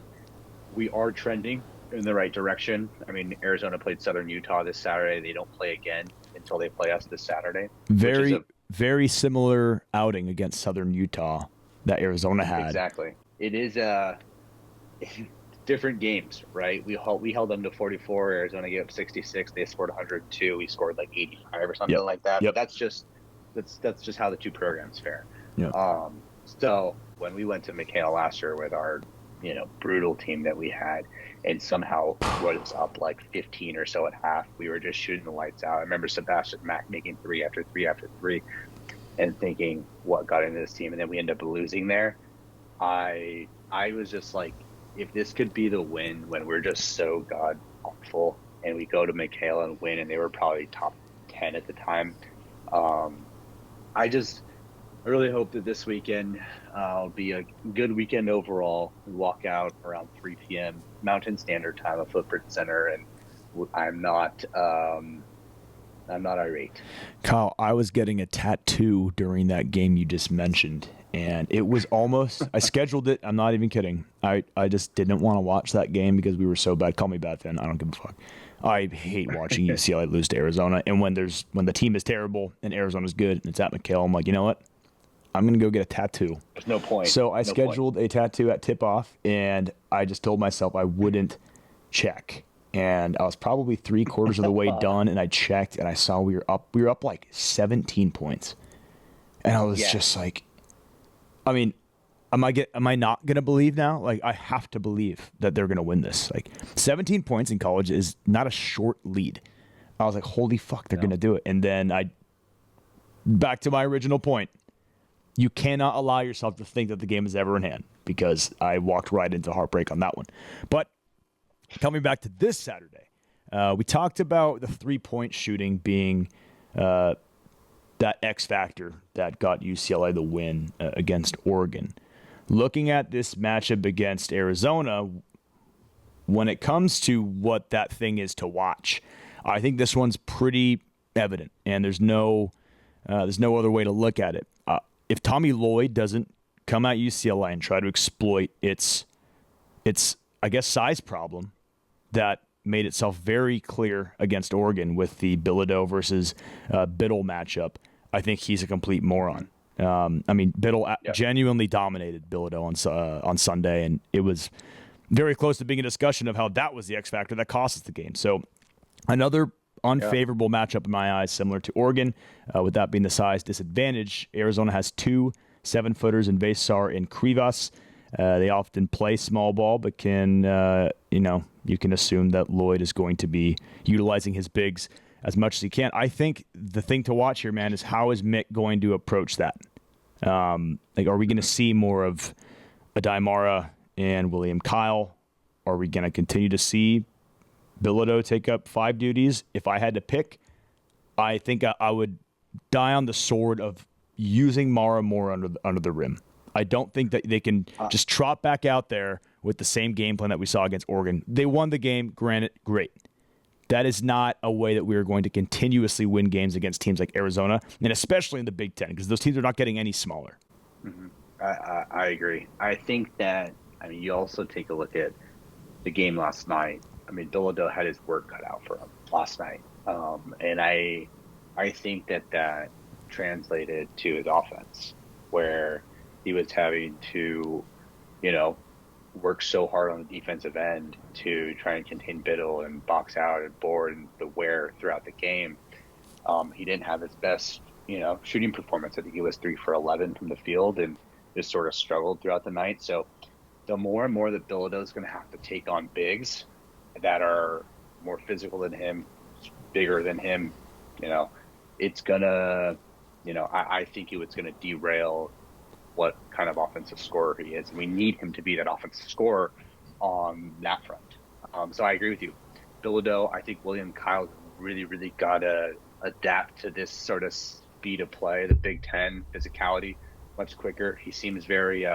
we are trending in the right direction. I mean, Arizona played Southern Utah this Saturday. They don't play again until they play us this Saturday. Very similar outing against Southern Utah that Arizona had. Exactly. It is different games, right? We held them to 44. Arizona gave up 66. They scored 102. We scored 85 or something like that. Yep. But that's just how the two programs fare. Yep. So when we went to McHale last year with our brutal team that we had, and somehow was up 15 or so at half. We were just shooting the lights out. I remember Sebastian Mack making 3 after 3 after 3 and thinking what got into this team, and then we ended up losing there. I was just if this could be the win when we're just so god awful and we go to McHale and win, and they were probably top 10 at the time. I really hope that this weekend will be a good weekend overall. We walk out around 3 p.m. Mountain Standard Time at Footprint Center, and I'm not irate. Kyle, I was getting a tattoo during that game you just mentioned, and it was almost – I scheduled it. I'm not even kidding. I just didn't want to watch that game because we were so bad. Call me bad, Finn. I don't give a fuck. I hate watching UCLA lose to Arizona, and when the team is terrible and Arizona's good and it's at McHale, I'm like, you know what? I'm going to go get a tattoo. There's no point. So I scheduled a tattoo at tip-off, and I just told myself I wouldn't check. And I was probably 3/4 of the way done, and I checked, and I saw we were up 17 points. And I was just I mean, am I not going to believe now? I have to believe that they're going to win this. 17 points in college is not a short lead. I was like, holy fuck, they're going to do it. And then back to my original point. You cannot allow yourself to think that the game is ever in hand, because I walked right into heartbreak on that one. But coming back to this Saturday, we talked about the 3-point shooting being that X factor that got UCLA the win against Oregon. Looking at this matchup against Arizona, when it comes to what that thing is to watch, I think this one's pretty evident, and there's no other way to look at it. If Tommy Lloyd doesn't come at UCLA and try to exploit its I guess size problem that made itself very clear against Oregon with the Bilodeau versus Biddle matchup, I think he's a complete moron. Biddle genuinely dominated Bilodeau on Sunday, and it was very close to being a discussion of how that was the X factor that cost us the game. So another unfavorable matchup in my eyes, similar to Oregon, with that being the size disadvantage. Arizona has 2 7-footers in Vesar and Krivas. They often play small ball, but you can assume that Lloyd is going to be utilizing his bigs as much as he can. I think the thing to watch here, man, is how is Mick going to approach that? Are we going to see more of Adai Mara and William Kyle? Are we going to continue to see Bilodeau take up 5 duties? If I had to pick, I think I would die on the sword of using Mara more under the rim. I don't think that they can just trot back out there with the same game plan that we saw against Oregon. They won the game, granted, great. That is not a way that we are going to continuously win games against teams like Arizona, and especially in the Big Ten, because those teams are not getting any smaller. Mm-hmm. I agree. I think that, you also take a look at the game last night. Bilodeau had his work cut out for him last night. And I think that translated to his offense, where he was having to, work so hard on the defensive end to try and contain Biddle and box out and board and the wear throughout the game. He didn't have his best, shooting performance. I think he was 3 for 11 from the field and just sort of struggled throughout the night. So the more and more that Bilodeau is going to have to take on bigs that are more physical than him, bigger than him, it's going to, I think it's going to derail what kind of offensive scorer he is. We need him to be that offensive scorer on that front. So I agree with you. Bilodeau, I think William Kyle really, really got to adapt to this sort of speed of play, the Big Ten physicality, much quicker. He seems very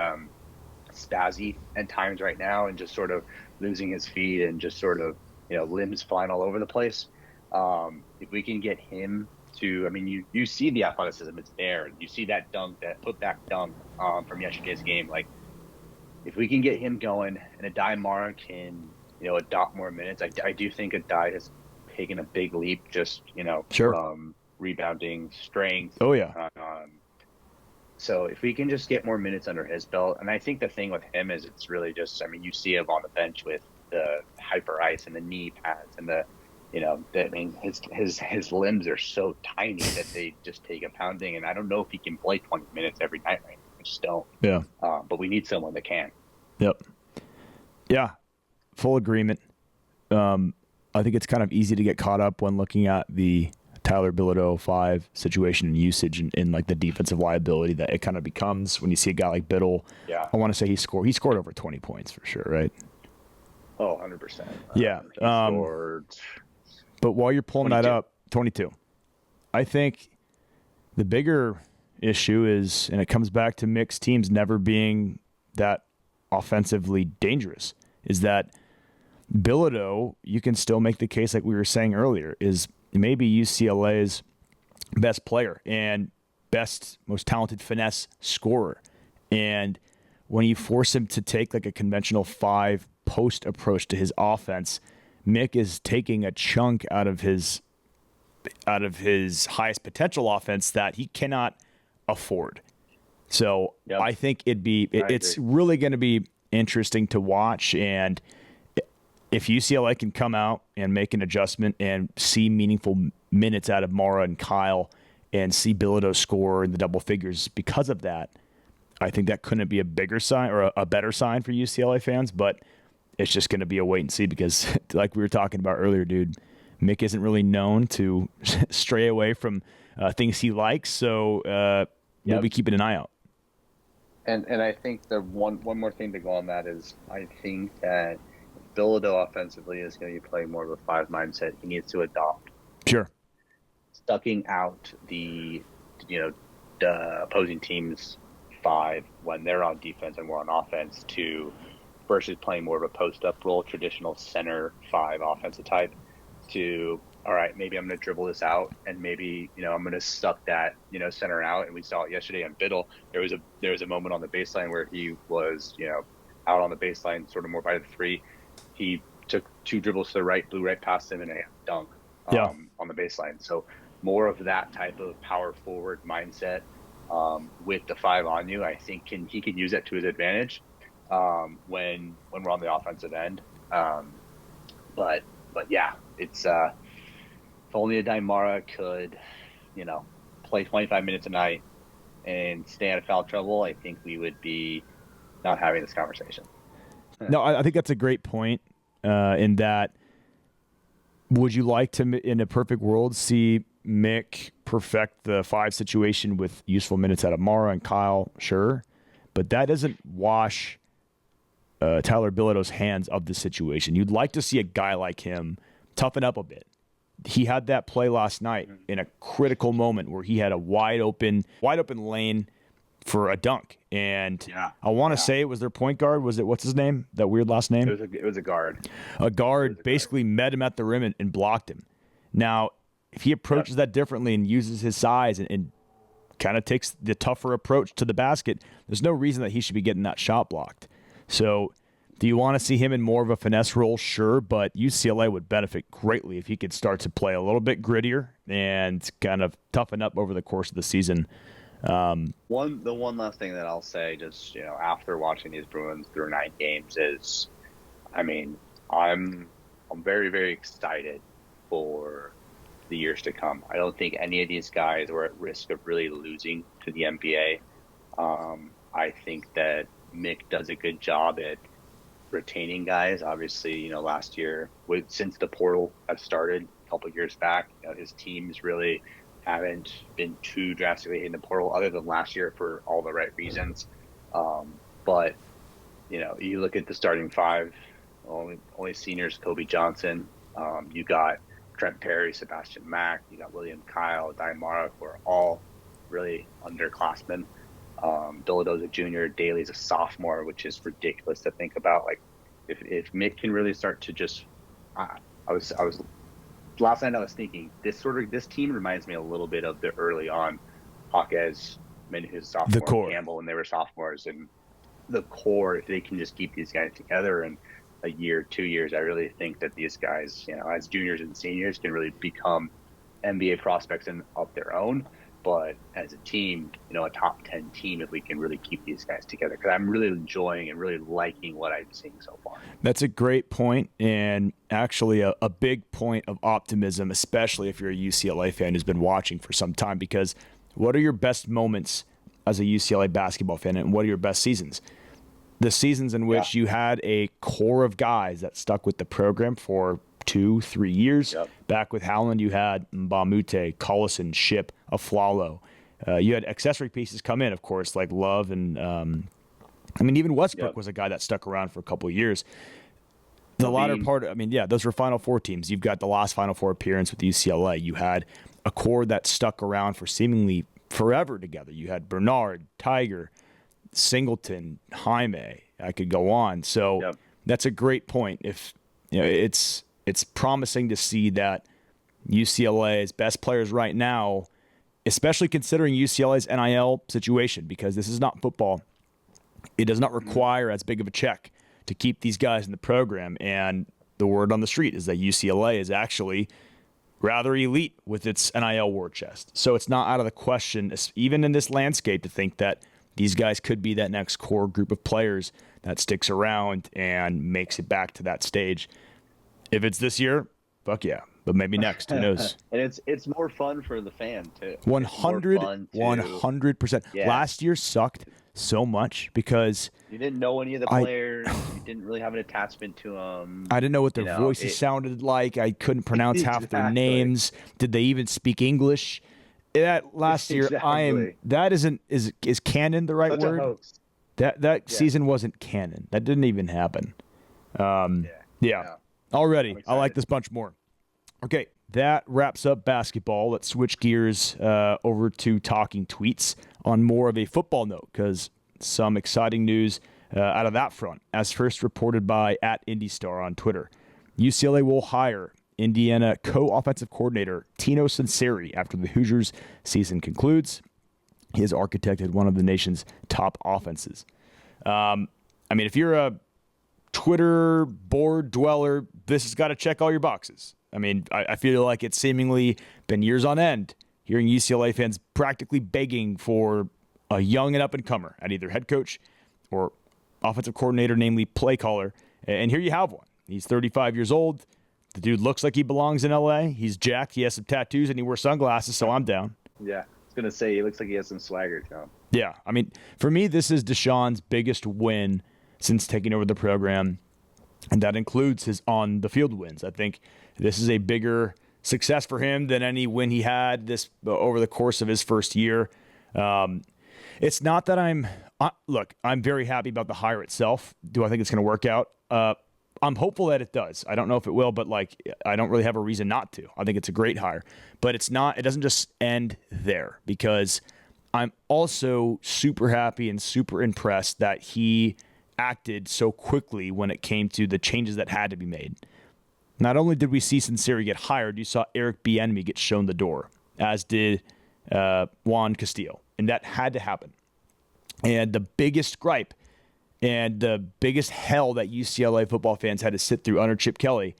spazzy at times right now and just sort of losing his feet and just sort of, limbs flying all over the place. If we can get him to, you see the athleticism, it's there. You see that dunk, that putback dunk from yesterday's game. Like, if we can get him going and Adai Mara can, adopt more minutes, I do think Adai has taken a big leap just, Sure. from rebounding strength. Oh, yeah. So if we can just get more minutes under his belt, and I think the thing with him is it's really just, you see him on the bench with the hyper ice and the knee pads and the, his limbs are so tiny that they just take a pounding, and I don't know if he can play 20 minutes every night right now. I just don't. Yeah. But we need someone that can. Yep. Yeah. Full agreement. I think it's kind of easy to get caught up when looking at the Tyler Bilodeau 5 situation and usage and like the defensive liability that it kind of becomes when you see a guy like Biddle. Yeah. I want to say he scored over 20 points for sure, right? Oh, 100%. Yeah. He scored. But while you're pulling 22. that up, 22, I think the bigger issue is, and it comes back to mixed teams never being that offensively dangerous, is that Bilodeau, you can still make the case, like we were saying earlier, is maybe UCLA's best player and best, most talented finesse scorer. And when you force him to take like a conventional 5 post approach to his offense, Mick is taking a chunk out of his highest potential offense that he cannot afford. So Yep. I think it's really going to be interesting to watch. And if UCLA can come out and make an adjustment and see meaningful minutes out of Mara and Kyle and see Bilodeau score in the double figures because of that, I think that couldn't be a bigger sign or a better sign for UCLA fans. But it's just going to be a wait and see because, like we were talking about earlier, dude, Mick isn't really known to stray away from things he likes. So we'll be keeping an eye out. And I think the one more thing to go on that is I think that Bilodeau offensively is going to be playing more of a 5 mindset. He needs to adopt. Sure. Stucking out the opposing team's 5 when they're on defense and we're on offense versus playing more of a post-up role, traditional center 5 offensive type to, all right, maybe I'm going to dribble this out and maybe, I'm going to suck that, center out. And we saw it yesterday on Biddle. There was a moment on the baseline where he was, out on the baseline, sort of more by the 3. He took 2 dribbles to the right, blew right past him, and a dunk on the baseline. So more of that type of power forward mindset with the 5 on you, I think he can use that to his advantage when we're on the offensive end. But yeah, it's if only Adai Mara could, play 25 minutes a night and stay out of foul trouble, I think we would be not having this conversation. No, I think that's a great point in that would you like to, in a perfect world, see Mick perfect the 5 situation with useful minutes out of Mara and Kyle? Sure. But that doesn't wash Tyler Bilodeau's hands of the situation. You'd like to see a guy like him toughen up a bit. He had that play last night in a critical moment where he had a wide open lane for a dunk. And I want to say it was their point guard. Was it, what's his name? That weird last name? It was a guard. A guard basically met him at the rim and blocked him. Now, if he approaches that differently and uses his size and kind of takes the tougher approach to the basket, there's no reason that he should be getting that shot blocked. So do you want to see him in more of a finesse role? Sure, but UCLA would benefit greatly if he could start to play a little bit grittier and kind of toughen up over the course of the season. The one last thing that I'll say, just after watching these Bruins through 9 games, is, I'm very, very excited for the years to come. I don't think any of these guys were at risk of really losing to the NBA. I think that Mick does a good job at retaining guys. Obviously, last year, since the portal has started a couple of years back, his teams really haven't been too drastically in the portal, other than last year for all the right reasons. But you look at the starting 5, only seniors: Kobe Johnson. You got Trent Perry, Sebastian Mack. You got William Kyle, Daimara, who are all really underclassmen. Bilodeau's a junior, Daly's a sophomore, which is ridiculous to think about. Like, if Mick can really start to just, I was last night I was thinking this team reminds me a little bit of the early on Hawkes, his sophomore, the core. Campbell, when they were sophomores, and the core. If they can just keep these guys together in a year, 2 years, I really think that these guys, as juniors and seniors, can really become NBA prospects of their own. But as a team, a top 10 team, if we can really keep these guys together, because I'm really enjoying and really liking what I'm seeing so far. That's a great point, and actually a big point of optimism, especially if you're a UCLA fan who's been watching for some time, because what are your best moments as a UCLA basketball fan, and what are your best seasons? The seasons in which you had a core of guys that stuck with the program for 2-3 years. Yep. Back with Howland, you had Mbamute, Collison, Ship, Aflalo. You had accessory pieces come in, of course, like Love and even Westbrook was a guy that stuck around for a couple of years. The latter part, those were Final Four teams. You've got the last Final Four appearance with UCLA. You had a core that stuck around for seemingly forever together. You had Bernard, Tiger, Singleton, Jaime. I could go on. So that's a great point. If it's promising to see that UCLA's best players right now, especially considering UCLA's NIL situation, because this is not football. It does not require as big of a check to keep these guys in the program. And the word on the street is that UCLA is actually rather elite with its NIL war chest. So it's not out of the question, even in this landscape, to think that these guys could be that next core group of players that sticks around and makes it back to that stage. If it's this year, fuck yeah. But maybe next. Who knows? And it's more fun for the fan, too. 100%. Yeah. Last year sucked so much because you didn't know any of the players. You didn't really have an attachment to them. I didn't know what their voices sounded like. I couldn't pronounce half their names. Did they even speak English? That last year, is canon the right Such word? A hoax. That season wasn't canon. That didn't even happen. Already, I like this bunch more. Okay, that wraps up basketball. Let's switch gears over to talking tweets on more of a football note, because some exciting news out of that front. As first reported by @IndyStar on Twitter, UCLA will hire Indiana co-offensive coordinator Tino Sunseri after the Hoosiers' season concludes. He has architected one of the nation's top offenses. If you're a Twitter board dweller, this has got to check all your boxes. I feel like it's seemingly been years on end hearing UCLA fans practically begging for a young and up-and-comer at either head coach or offensive coordinator, namely play caller. And here you have one. He's 35 years old. The dude looks like he belongs in LA. He's jacked. He has some tattoos, and he wears sunglasses, so I'm down. Yeah, I was going to say, he looks like he has some swagger to him. Yeah, for me, this is Deshaun's biggest win since taking over the program, and that includes his on-the-field wins. I think this is a bigger success for him than any win he had this over the course of his first year. It's not that I'm Look, I'm very happy about the hire itself. Do I think it's going to work out? I'm hopeful that it does. I don't know if it will, but I don't really have a reason not to. I think it's a great hire, but it's not. It doesn't just end there, because I'm also super happy and super impressed that he acted so quickly when it came to the changes that had to be made. Not only did we see Sinceri get hired, you saw Eric Bieniemy get shown the door, as did Juan Castillo, and that had to happen. And the biggest gripe and the biggest hell that UCLA football fans had to sit through under Chip Kelly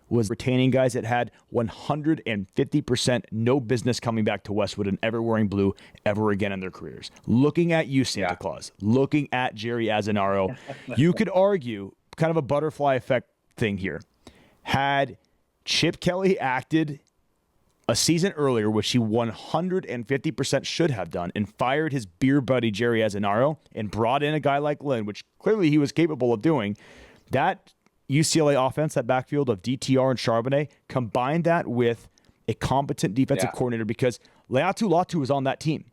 was retaining guys that had 150% no business coming back to Westwood and ever wearing blue ever again in their careers. Looking at you, Santa Claus, looking at Jerry Azzinaro, you could argue kind of a butterfly effect thing here. Had Chip Kelly acted a season earlier, which he 150% should have done, and fired his beer buddy Jerry Azzinaro and brought in a guy like Lynn, which clearly he was capable of doing, that UCLA offense, that backfield of DTR and Charbonnet, combined that with a competent defensive coordinator, because Leatu Latu was on that team.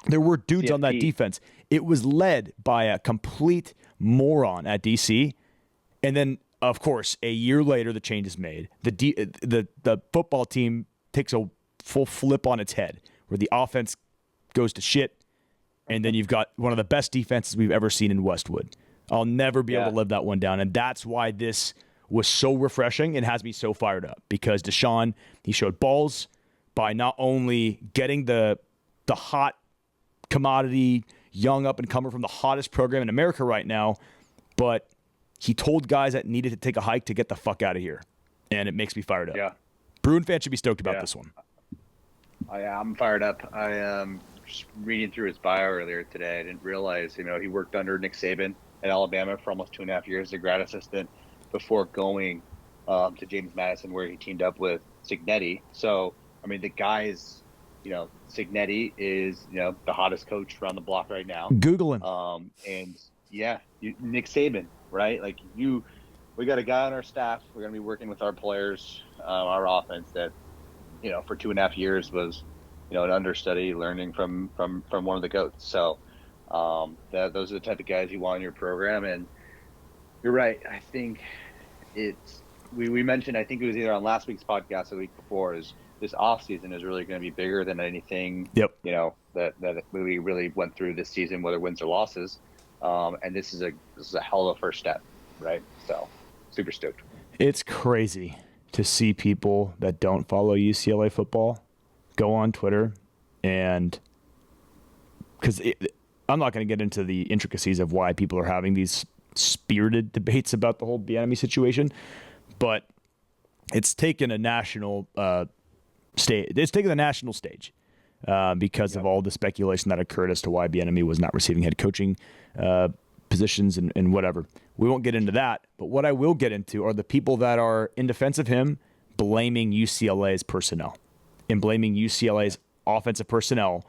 There were dudes on that defense. It was led by a complete moron at DC. And then, of course, a year later, the change is made. The football team takes a full flip on its head, where the offense goes to shit, and then you've got one of the best defenses we've ever seen in Westwood. I'll never be able to live that one down, and that's why this was so refreshing and has me so fired up, because Deshaun, he showed balls by not only getting the hot commodity, young up-and-comer from the hottest program in America right now, but he told guys that needed to take a hike to get the fuck out of here, and it makes me fired up. Yeah. Bruin fans should be stoked about this one. I'm fired up. I just reading through his bio earlier today. I didn't realize, he worked under Nick Saban at Alabama for almost 2.5 years as a grad assistant before going to James Madison, where he teamed up with Cignetti. So, the guys, Cignetti is, the hottest coach around the block right now. Google him. Nick Saban, right? We got a guy on our staff. We're going to be working with our players, our offense that, for 2.5 years was, an understudy, learning from one of the GOATs. So those are the type of guys you want in your program. And you're right. I think we mentioned, I think it was either on last week's podcast or the week before, is this offseason is really going to be bigger than anything, that we really went through this season, whether wins or losses. And this is a hell of a first step, right? So super stoked. It's crazy to see people that don't follow UCLA football go on Twitter, and because I'm not going to get into the intricacies of why people are having these spirited debates about the whole Bieniemy situation, but it's taken a national stage. It's taken the national stage because of all the speculation that occurred as to why Bieniemy was not receiving head coaching positions and whatever. We won't get into that, but what I will get into are the people that are in defense of him blaming UCLA's personnel and blaming UCLA's offensive personnel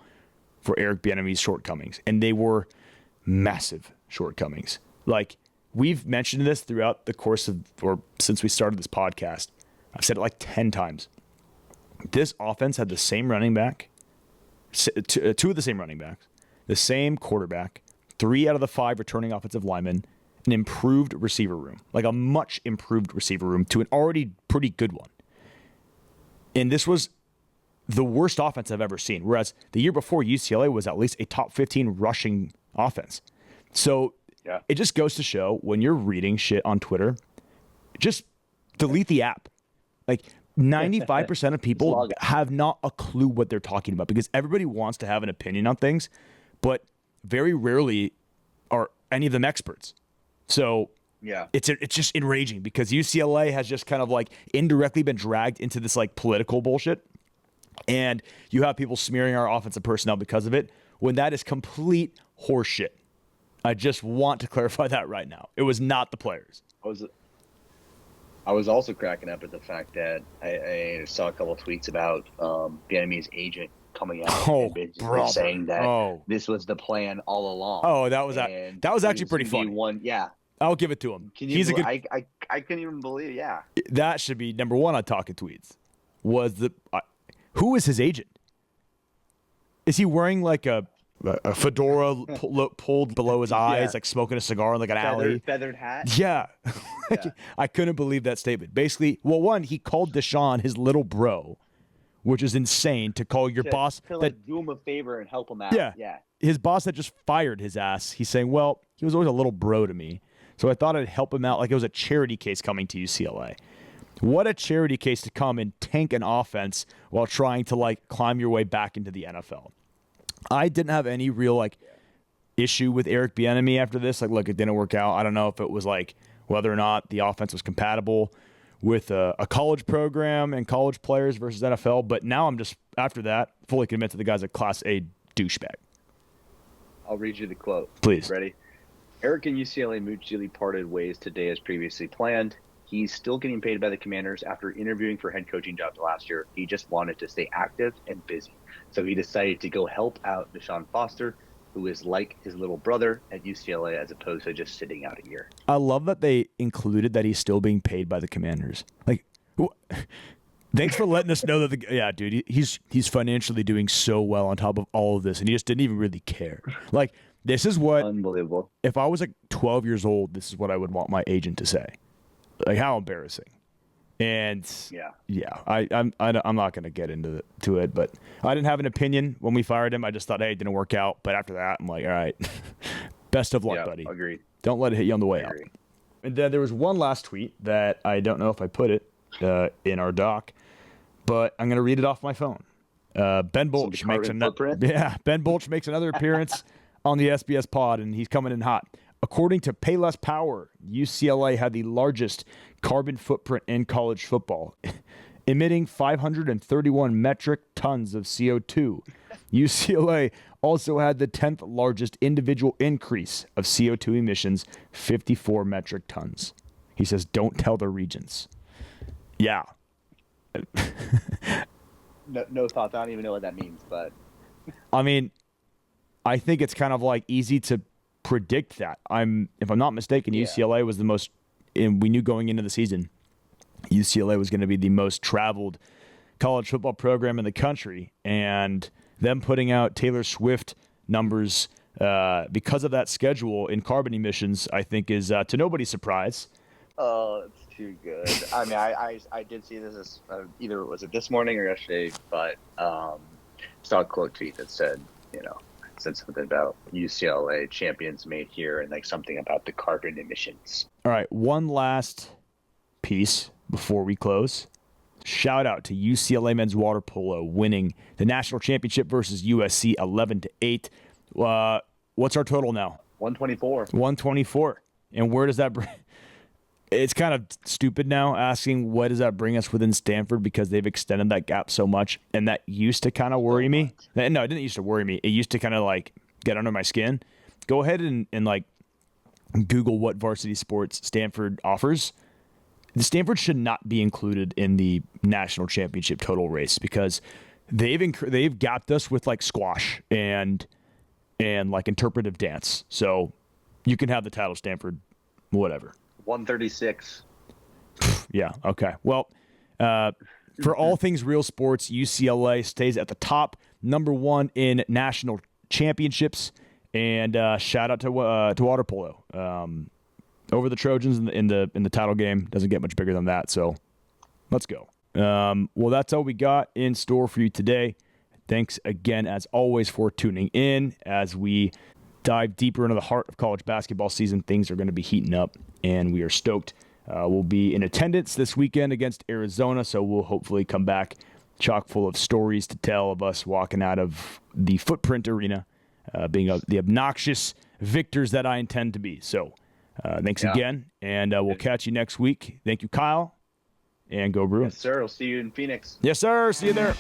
for Eric Bieniemy's shortcomings. And they were massive shortcomings. We've mentioned this throughout the course of, or since we started this podcast. I've said it 10 times. This offense had the same running back, two of the same running backs, the same quarterback, 3 out of the 5 returning offensive linemen, an improved receiver room, a much improved receiver room to an already pretty good one. And this was the worst offense I've ever seen, whereas the year before, UCLA was at least a top 15 rushing offense. So it just goes to show, when you're reading shit on Twitter, just delete the app. 95% of people have not a clue what they're talking about, because everybody wants to have an opinion on things, but very rarely are any of them experts. So it's just enraging, because UCLA has just kind of indirectly been dragged into this political bullshit, and you have people smearing our offensive personnel because of it, when that is complete horseshit. I just want to clarify that right now. It was not the players. I was also cracking up at the fact that I saw a couple of tweets about Bieniemy's agent coming out and basically saying that this was the plan all along. Oh, that was actually pretty funny. I'll give it to him. He's a good. I couldn't even believe. Yeah, that should be number one on talking tweets. Was who is his agent? Is he wearing a fedora pulled below his eyes, like smoking a cigar in like an alley. Feathered hat. Yeah. Yeah. I couldn't believe that statement. Basically, well, one, he called Deshaun his little bro, which is insane to call your boss. To like do him a favor and help him out. Yeah. His boss that just fired his ass. He's saying, well, he was always a little bro to me. So I thought I'd help him out like it was a charity case coming to UCLA. What a charity case to come and tank an offense while trying to like climb your way back into the NFL. I didn't have any real like issue with Eric Bieniemy after this. Like, look, it didn't work out. I don't know if it was like whether or not the offense was compatible with a college program and college players versus NFL. But now I'm just, after that, fully convinced that the guy's a Class A douchebag. I'll read you the quote. Please. Ready? Eric and UCLA mutually parted ways today as previously planned. He's still getting paid by the Commanders after interviewing for head coaching jobs last year. He just wanted to stay active and busy. So he decided to go help out Deshaun Foster, who is like his little brother at UCLA, as opposed to just sitting out a year. I love that they included that he's still being paid by the Commanders. Like, thanks for letting us know that dude, he's financially doing so well on top of all of this, and he just didn't even really care. Like, this is what, unbelievable. If I was like 12 years old, this is what I would want my agent to say. Like, how embarrassing. And I'm not going to get into it, but I didn't have an opinion when we fired him. I just thought, hey, it didn't work out. But after that, I'm like, all right, best of luck, buddy. Agreed. Don't let it hit you on the way out. And then there was one last tweet that I don't know if I put it in our doc, but I'm going to read it off my phone. Ben Bolch makes another appearance on the SBS pod, and he's coming in hot. According to Payless Power, UCLA had the largest carbon footprint in college football, emitting 531 metric tons of CO2. UCLA also had the 10th largest individual increase of CO2 emissions, 54 metric tons. He says, don't tell the Regents. Yeah. No thoughts. I don't even know what that means, but. I mean, I think it's kind of like easy to predict that. If I'm not mistaken, UCLA was the most, and we knew going into the season, UCLA was going to be the most traveled college football program in the country, and them putting out Taylor Swift numbers because of that schedule in carbon emissions, I think is to nobody's surprise. Oh, it's too good. I mean, I did see this as either was it this morning or yesterday, but saw a quote tweet that said, said something about UCLA champions made here and like something about the carbon emissions. All right, one last piece before we close. Shout out to UCLA men's water polo winning the national championship versus USC 11-8. What's our total now? 124. 124. And where does that bring? It's kind of stupid now asking what does that bring us within Stanford because they've extended that gap so much, and that used to kind of worry me. No, it didn't used to worry me. It used to kind of like get under my skin. Go ahead and like Google what varsity sports Stanford offers. The Stanford should not be included in the national championship total race because they've gapped us with like squash and like interpretive dance. So you can have the title Stanford, whatever. 136. Yeah. Okay. Well, for all things real sports, UCLA stays at the top, number one in national championships, and shout out to water polo over the Trojans in the title game. Doesn't get much bigger than that. So let's go. Well, that's all we got in store for you today. Thanks again, as always, for tuning in as we dive deeper into the heart of college basketball season. Things are going to be heating up, and we are stoked. We'll be in attendance this weekend against Arizona, so we'll hopefully come back chock full of stories to tell of us walking out of the Footprint Arena, being the obnoxious victors that I intend to be. So thanks again, and we'll catch you next week. Thank you, Kyle, and go Bruins. Yes, sir. I'll see you in Phoenix. Yes, sir. See you there.